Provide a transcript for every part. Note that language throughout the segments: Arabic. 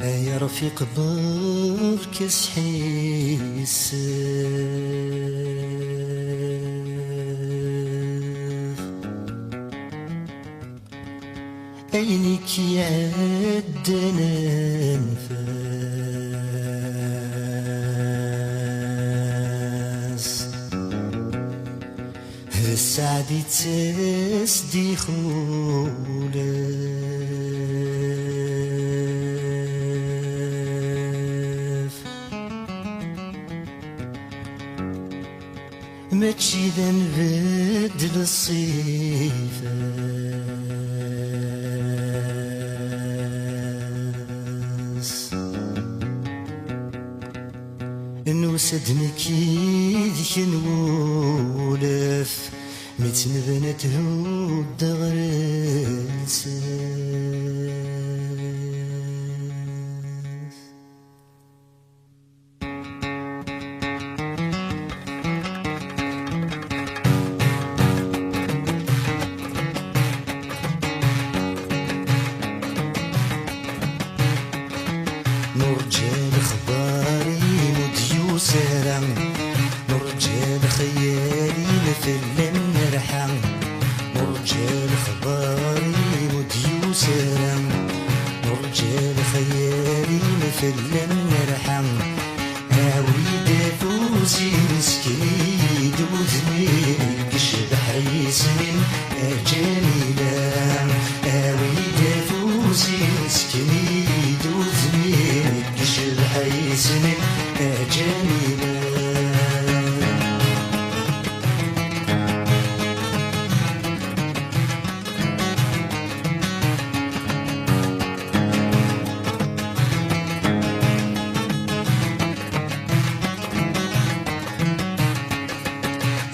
يا رفيق برك سحيس عينيك يعدنا نفاس السعدي تسدي خولف ماشي ذا نبدل الصيفة نوسدني كيدك نولف متنبنته الدغرس نرجع لخباري سرم نرجع خيالي مثل النرحة نرجع خباري مديو سرم نرجع خيالي مثل النرحة عاود فوزي مسكين دوزني كشبح يسمن جميلة عاود فوزي مسكين دوزني كشبح يسمن جميلة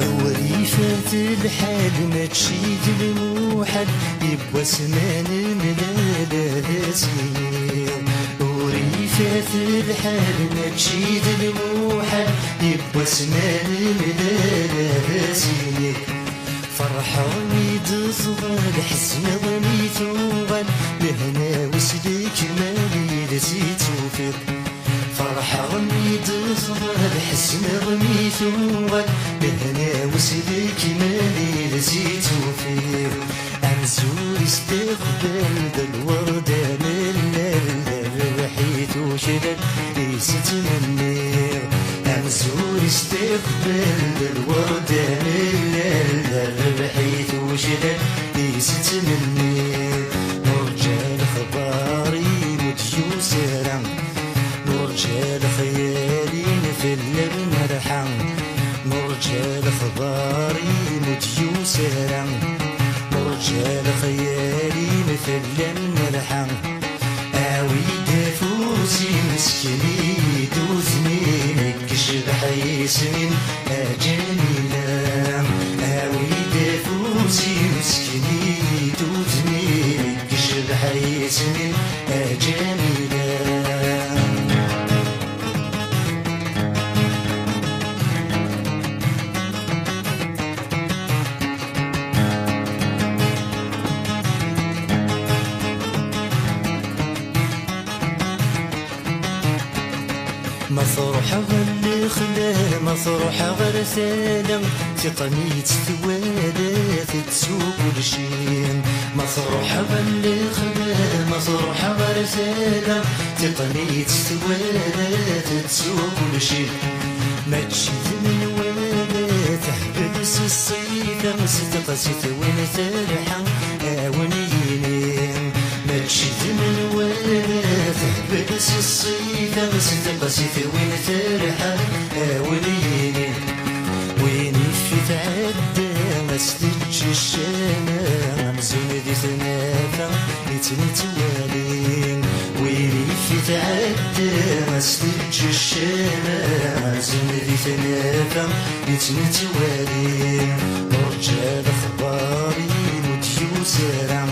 وريفة الحال ما تشيد الموحد يبقى سمان ملالة سنين وريفة الحال ما تشيد الموحد يبقى سمان ملالة سنين فرحاني تصغر حزن ظني ثوغل لهنا وسلك مالي لزيت وفيق فرحاني تصغر حزن ظني ثوغل لهنا وسلك مالي لزيت وفيق أنزور استقبال بالوردة من الرحيت وشلل ليست مني أنزور استقبال بالوردة من الرحيت وشلل ليست مني نرجع لخباري مديو سرم نرجع لخيالي مثل المرحة نرجع لخباري مديو سرم نرجع لخيالي مثل المرحة عاود فوزي مسكني دوزني كشبح يسمن جميلة عاود فوزي مسكني دوزني كشبح يسمن جميلة مصروح غل خلا مصروح غرسالة تقنيت ثوالات تسوق كل شيء مصروح غل خلا مصروح غرسالة تقنيت ثوالات تسوق كل شيء ما تشد من ولا تحبس الصيف مستقسيت وين ترحم ونينين ما تشد من ولا تحبس الصيف مستقسيت وين ترحم ونينين وين في تعدى ما سلتش الشامة مزون دي ثنافة يتنتوالين وين في تعدى ما سلتش الشامة مزون دي ثنافة يتنتوالين نرجع لخباري مديو سرم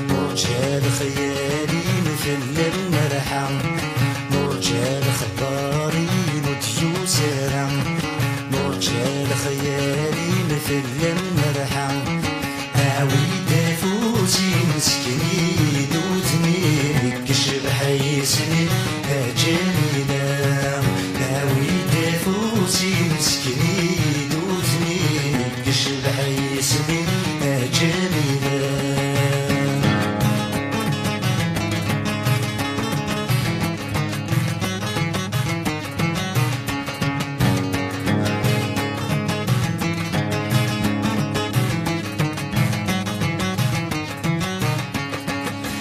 نرجع لخيالي مثل المرحة نرجع لخباري مديو سرم نرجع لخيالي مثل المرحة عاود فوزي مسكني دوتني كشبح يسني بحيسني جميلة.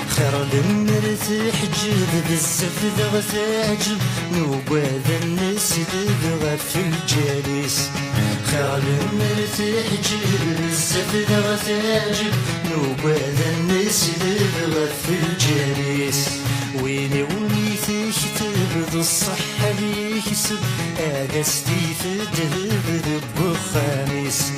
خير المرتاح جيب بزاف ذا تعجب نوباد الناس دبغى في الجالس. خير المرتاح جيب بزاف ذا تعجب نوباد الناس دبغى في الجالس. ويني وميتك تبدو الصحة ليك سب أقستي في الدهب بخامس.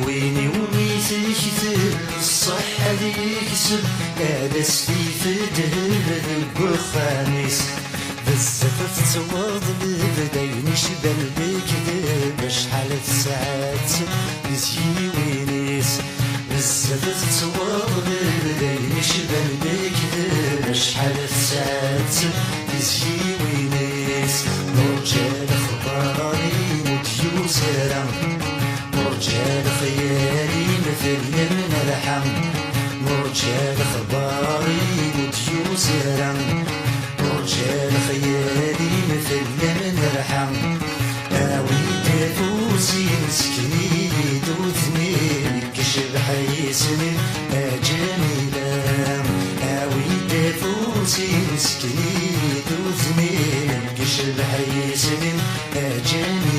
ويني وميتك تبدو الصحة ليك سب أقستي في الدهب بخامس. بزاف تتواض ببداين شبال بكذب شحال ساعات يزي وينيس. بزاف تتواض ببداين شبال بكذب شحال ساعات يزي وينيس. ورجال خباري مديوزرا ورجال خيالي مثل من الحم. ورجال خباري مديوزرا ورجال خيالي مثل من الحم. اوي دافوسي مسكني دوثني كشف حيسني جميلة. اوي دافوسي مسكني دوثني كشف حيسني جميلة.